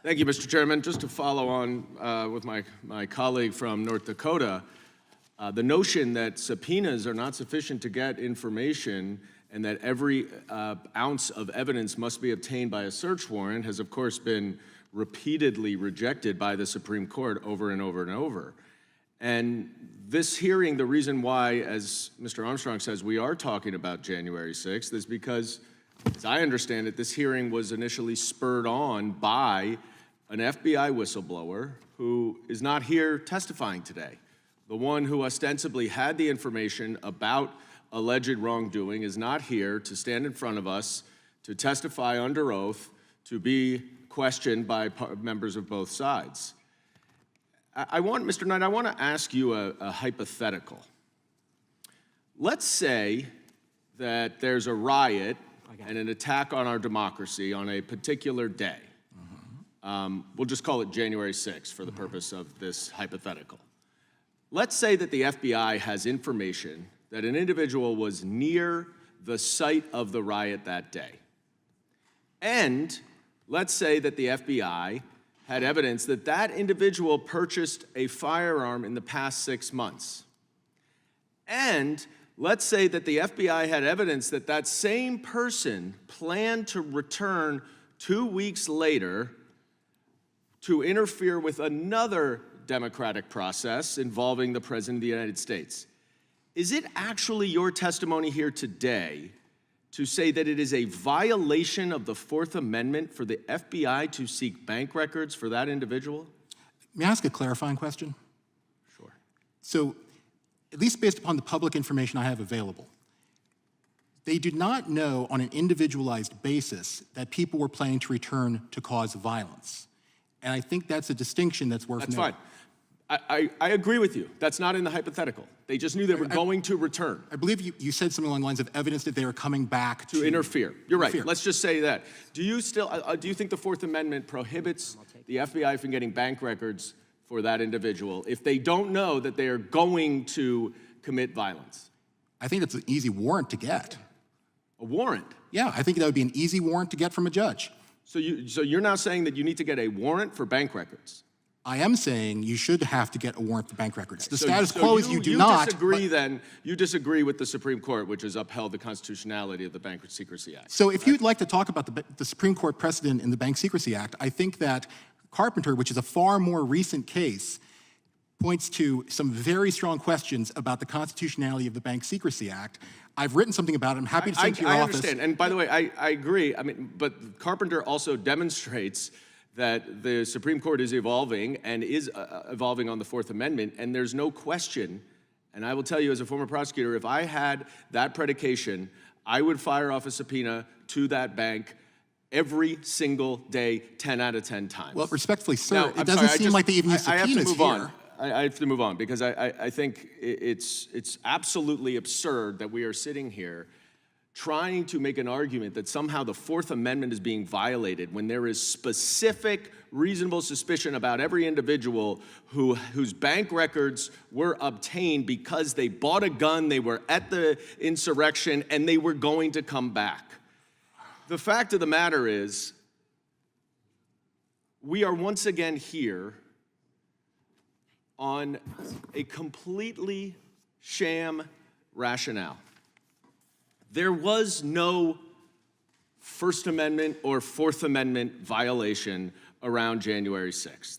Thank you, Mr. Chairman. Just to follow on with my colleague from North Dakota, the notion that subpoenas are not sufficient to get information and that every ounce of evidence must be obtained by a search warrant has, of course, been repeatedly rejected by the Supreme Court over and over and over. And this hearing, the reason why, as Mr. Armstrong says, we are talking about January 6th is because, as I understand it, this hearing was initially spurred on by an FBI whistleblower who is not here testifying today. The one who ostensibly had the information about alleged wrongdoing is not here to stand in front of us, to testify under oath, to be questioned by members of both sides. Mr. Knight, I want to ask you a hypothetical. Let's say that there's a riot and an attack on our democracy on a particular day. We'll just call it January 6th for the purpose of this hypothetical. Let's say that the FBI has information that an individual was near the site of the riot that day. And let's say that the FBI had evidence that that individual purchased a firearm in the past 6 months. And let's say that the FBI had evidence that that same person planned to return 2 weeks later to interfere with another democratic process involving the President of the United States. Is it actually your testimony here today to say that it is a violation of the Fourth Amendment for the FBI to seek bank records for that individual? May I ask a clarifying question? Sure. So, at least based upon the public information I have available, they did not know on an individualized basis that people were planning to return to cause violence. And I think that's a distinction that's worth noting. That's fine. I agree with you. That's not in the hypothetical. They just knew they were going to return. I believe you said something along the lines of evidence that they were coming back to interfere. You're right. Interfere. Let's just say that. Do you think the Fourth Amendment prohibits the FBI from getting bank records for that individual if they don't know that they are going to commit violence? I think that's an easy warrant to get. A warrant? Yeah, I think that would be an easy warrant to get from a judge. So you're now saying that you need to get a warrant for bank records? I am saying you should have to get a warrant for bank records. The status quo is you do not. You disagree with the Supreme Court, which has upheld the constitutionality of the Bank Secrecy Act. So if you'd like to talk about the Supreme Court precedent in the Bank Secrecy Act, I think that Carpenter, which is a far more recent case, points to some very strong questions about the constitutionality of the Bank Secrecy Act. I've written something about it. I'm happy to send to your office. I understand. And by the way, I agree. I mean, but Carpenter also demonstrates that the Supreme Court is evolving and is evolving on the Fourth Amendment, and there's no question, and I will tell you as a former prosecutor, if I had that predication, I would fire off a subpoena to that bank every single day, 10 out of 10 times. Well, respectfully, sir, it doesn't seem like they even use subpoenas here. I have to move on. I have to move on because I think it's absolutely absurd that we are sitting here trying to make an argument that somehow the Fourth Amendment is being violated when there is specific, reasonable suspicion about every individual whose bank records were obtained because they bought a gun, they were at the insurrection, and they were going to come back. The fact of the matter is, we are once again here on a completely sham rationale. There was no First Amendment or Fourth Amendment violation around January 6th.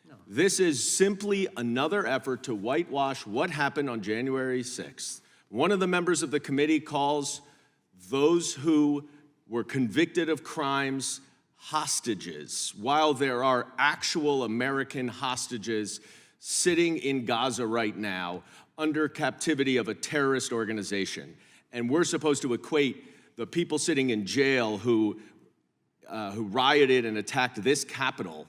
No. This is simply another effort to whitewash what happened on January 6th. One of the members of the committee calls those who were convicted of crimes hostages, while there are actual American hostages sitting in Gaza right now under captivity of a terrorist organization. And we're supposed to equate the people sitting in jail who rioted and attacked this Capitol,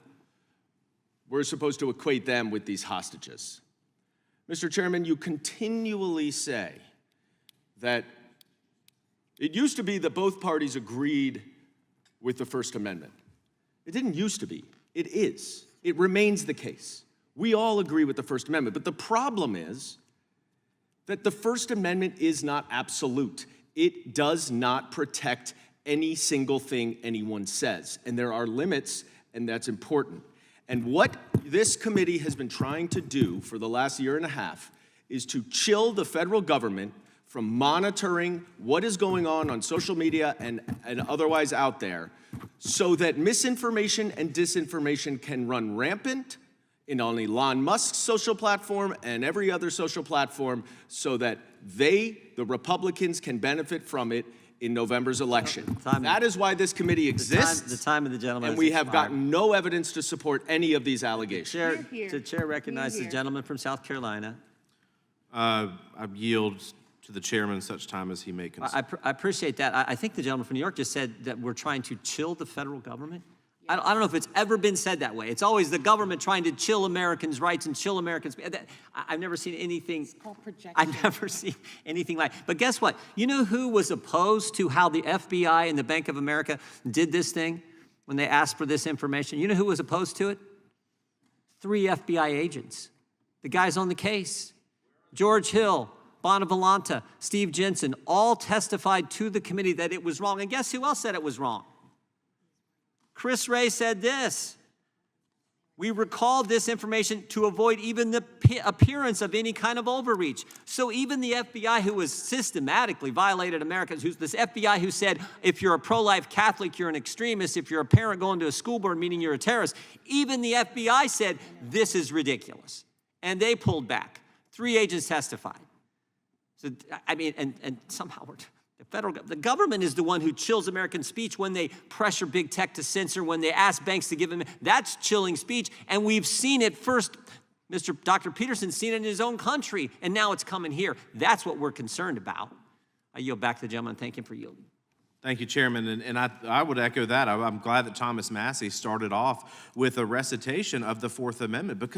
we're supposed to equate them with these hostages. Mr. Chairman, you continually say that it used to be that both parties agreed with the First Amendment. It didn't used to be. It is. It remains the case. We all agree with the First Amendment. But the problem is that the First Amendment is not absolute. It does not protect any single thing anyone says. And there are limits and that's important. And what this committee has been trying to do for the last year and a half is to chill the federal government from monitoring what is going on social media and otherwise out there, so that misinformation and disinformation can run rampant in on Elon Musk's social platform and every other social platform, so that the Republicans, can benefit from it in November's election. That is why this committee exists. The time of the gentleman and has we have expired. gotten no evidence to support any of these allegations. The chair recognizes the gentleman from South Carolina. I yield to the chairman such time as he may consider. I appreciate that. I think the gentleman from New York just said that we're trying to chill the federal government. I don't know if it's ever been said that way. It's always the government trying to chill Americans' rights and chill Americans. I've never seen anything. I've never seen anything like. But guess what? You know who was opposed to how the FBI and the Bank of America did this thing when they asked for this information? You know who was opposed to it? 3 FBI agents. The guys on the case. George Hill, Bonavolanta, Steve Jensen, all testified to the committee that it was wrong. And guess who else said it was wrong? Chris Wray said this: we recalled this information to avoid even the appearance of any kind of overreach. So even the FBI, who has systematically violated Americans, this FBI who said, if you're a pro-life Catholic, you're an extremist. If you're a parent going to a school board meeting, you're a terrorist. Even the FBI said, this is ridiculous. And they pulled back. 3 agents testified. So, I mean, and somehow the government is the one who chills American speech when they pressure big tech to censor, when they ask banks to give them. That's chilling speech, and we've seen it first. Dr. Peterson's seen it in his own country, and now it's coming here. That's what we're concerned about. I yield back to the gentleman. Thank him for yielding. Thank you, Chairman. And I would echo that. I'm glad that Thomas Massey started off with a recitation of the Fourth Amendment, because